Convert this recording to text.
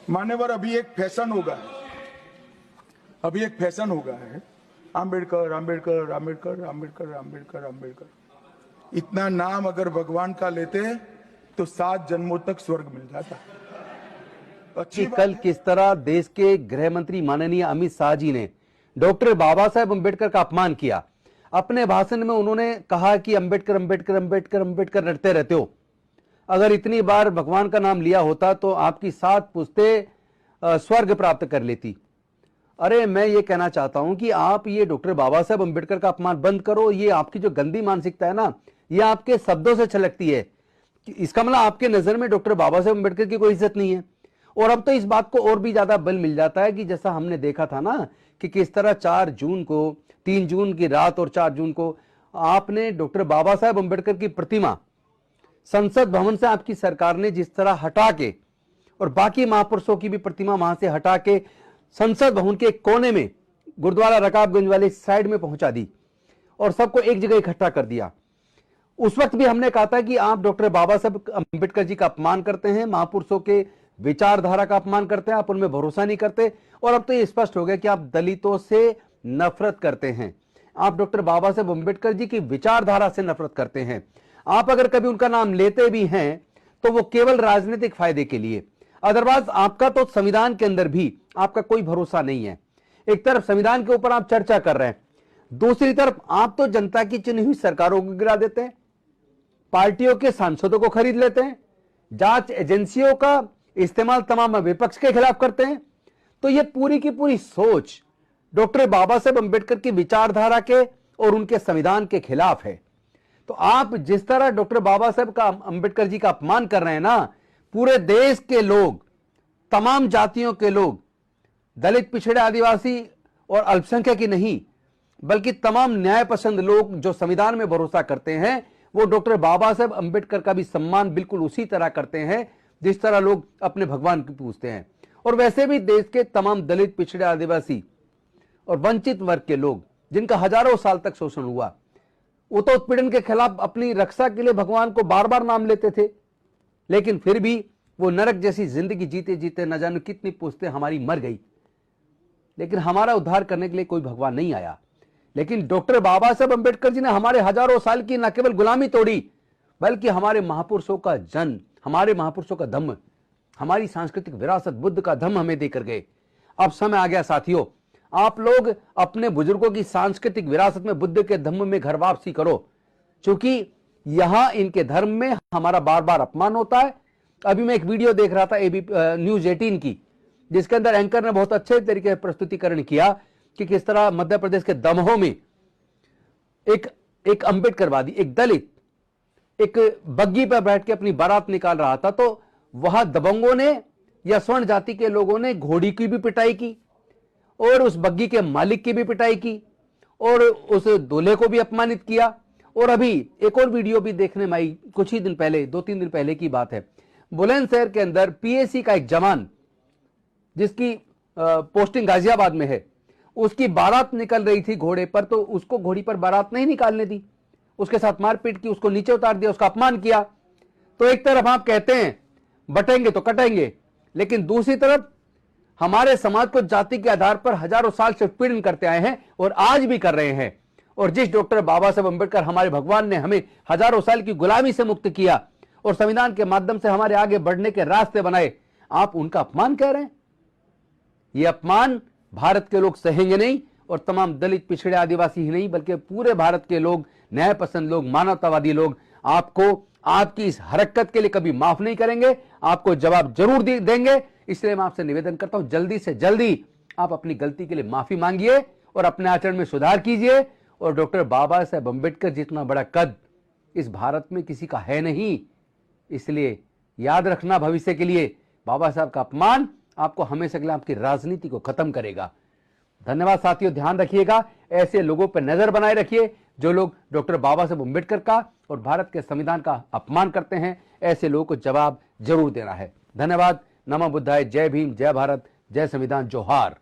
मान्यवर, अभी एक फैशन हो गया है, आम्बेडकर आम्बेडकर आम्बेडकर आम्बेडकर आम्बेडकर आम्बेडकर। इतना नाम अगर भगवान का लेते तो 7 जन्मों तक स्वर्ग मिल जाता। कि कल किस तरह देश के गृह मंत्री माननीय अमित शाह जी ने डॉक्टर बाबा साहेब अम्बेडकर का अपमान किया। अपने भाषण में उन्होंने कहा कि अम्बेडकर अम्बेडकर अम्बेडकर अम्बेडकर रटते रहते हो। अगर इतनी बार भगवान का नाम लिया होता तो आपकी 7 पुश्तें स्वर्ग प्राप्त कर लेती। अरे मैं ये कहना चाहता हूं कि आप ये डॉक्टर बाबा साहेब अम्बेडकर का अपमान बंद करो। ये आपकी जो गंदी मानसिकता है ना, ये आपके शब्दों से छलकती है। इसका मतलब आपके नजर में डॉक्टर बाबा साहेब अम्बेडकर की कोई इज्जत नहीं है। और अब तो इस बात को और भी ज्यादा बल मिल जाता है कि जैसा हमने देखा था ना कि किस तरह 4 जून को, 3 जून की रात और 4 जून को आपने डॉक्टर बाबा साहेब अम्बेडकर की प्रतिमा संसद भवन से आपकी सरकार ने जिस तरह हटा के, और बाकी महापुरुषों की भी प्रतिमा वहां से हटा के संसद भवन के एक कोने में गुरुद्वारा रकाबगंज वाले साइड में पहुंचा दी और सबको एक जगह इकट्ठा कर दिया। उस वक्त भी हमने कहा था कि आप डॉक्टर बाबा साहब अम्बेडकर जी का अपमान करते हैं, महापुरुषों के विचारधारा का अपमान करते हैं, आप उनमें भरोसा नहीं करते। और अब तो ये स्पष्ट हो गया कि आप दलितों से नफरत करते हैं, आप डॉक्टर बाबा साहब अम्बेडकर जी की विचारधारा से नफरत करते हैं। आप अगर कभी उनका नाम लेते भी हैं तो वो केवल राजनीतिक फायदे के लिए, अदरवाइज आपका तो संविधान के अंदर भी आपका कोई भरोसा नहीं है। एक तरफ संविधान के ऊपर आप चर्चा कर रहे हैं, दूसरी तरफ आप तो जनता की चुनी हुई सरकारों को गिरा देते हैं, पार्टियों के सांसदों को खरीद लेते हैं, जांच एजेंसियों का इस्तेमाल तमाम विपक्ष के खिलाफ करते हैं। तो ये पूरी की पूरी सोच डॉक्टर बाबा साहेब अम्बेडकर की विचारधारा के और उनके संविधान के खिलाफ है। तो आप जिस तरह डॉक्टर बाबा साहेब का अम्बेडकर जी का अपमान कर रहे हैं ना, पूरे देश के लोग, तमाम जातियों के लोग, दलित, पिछड़े, आदिवासी और अल्पसंख्यक ही नहीं बल्कि तमाम न्याय पसंद लोग जो संविधान में भरोसा करते हैं, वो डॉक्टर बाबा साहेब अम्बेडकर का भी सम्मान बिल्कुल उसी तरह करते हैं जिस तरह लोग अपने भगवान को पूजते हैं। और वैसे भी देश के तमाम दलित, पिछड़े, आदिवासी और वंचित वर्ग के लोग जिनका हजारों साल तक शोषण हुआ, वो तो उत्पीड़न के खिलाफ अपनी रक्षा के लिए भगवान को बार बार नाम लेते थे, लेकिन फिर भी वो नरक जैसी जिंदगी जीते जीते न जाने कितनी पुश्तें हमारी मर गई, लेकिन हमारा उद्धार करने के लिए कोई भगवान नहीं आया। लेकिन डॉक्टर बाबा साहब अम्बेडकर जी ने हमारे हजारों साल की न केवल गुलामी तोड़ी, बल्कि हमारे महापुरुषों का जन्म, हमारे महापुरुषों का धम्म, हमारी सांस्कृतिक विरासत, बुद्ध का धम्म हमें देकर गए। अब समय आ गया साथियों, आप लोग अपने बुजुर्गों की सांस्कृतिक विरासत में, बुद्ध के धम्म में घर वापसी करो, क्योंकि यहां इनके धर्म में हमारा बार बार अपमान होता है। अभी मैं एक वीडियो देख रहा था न्यूज़ 18 की, जिसके अंदर एंकर ने बहुत अच्छे तरीके से प्रस्तुतिकरण किया कि किस तरह मध्य प्रदेश के दमोह में एक अम्बेडकरवादी, एक दलित, एक बग्गी पर बैठ के अपनी बारात निकाल रहा था, तो वहां दबंगों ने या स्वर्ण जाति के लोगों ने घोड़ी की भी पिटाई की और उस बग्गी के मालिक की भी पिटाई की और उस दूल्हे को भी अपमानित किया। और अभी एक और वीडियो भी देखने में आई, कुछ ही दिन पहले, 2-3 दिन पहले की बात है, बुलंदशहर के अंदर पीएसी का एक जवान जिसकी पोस्टिंग गाजियाबाद में है, उसकी बारात निकल रही थी घोड़े पर, तो उसको घोड़ी पर बारात नहीं निकालने दी, उसके साथ मारपीट की, उसको नीचे उतार दिया, उसका अपमान किया। तो एक तरफ आप कहते हैं बटेंगे तो कटेंगे, लेकिन दूसरी तरफ हमारे समाज को जाति के आधार पर हजारों साल से उत्पीड़न करते आए हैं और आज भी कर रहे हैं। और जिस डॉक्टर बाबा साहेब अम्बेडकर, हमारे भगवान ने हमें हजारों साल की गुलामी से मुक्त किया और संविधान के माध्यम से हमारे आगे बढ़ने के रास्ते बनाए, आप उनका अपमान कह रहे हैं। यह अपमान भारत के लोग सहेंगे नहीं, और तमाम दलित, पिछड़े, आदिवासी ही नहीं बल्कि पूरे भारत के लोग, न्याय पसंद लोग, मानवतावादी लोग आपको, आपकी इस हरकत के लिए कभी माफ नहीं करेंगे, आपको जवाब जरूर देंगे। इसलिए मैं आपसे निवेदन करता हूं, जल्दी से जल्दी आप अपनी गलती के लिए माफी मांगिए और अपने आचरण में सुधार कीजिए। और डॉक्टर बाबा साहेब अम्बेडकर जितना बड़ा कद इस भारत में किसी का है नहीं, इसलिए याद रखना भविष्य के लिए, बाबा साहब का अपमान आपको हमेशा के लिए आपकी राजनीति को खत्म करेगा। धन्यवाद साथियों, ध्यान रखिएगा, ऐसे लोगों पर नजर बनाए रखिए जो लोग डॉक्टर बाबा साहेब अम्बेडकर का और भारत के संविधान का अपमान करते हैं। ऐसे लोगों को जवाब जरूर देना है। धन्यवाद। नमो बुद्धाय। जय भीम, जय भारत, जय संविधान, जोहार।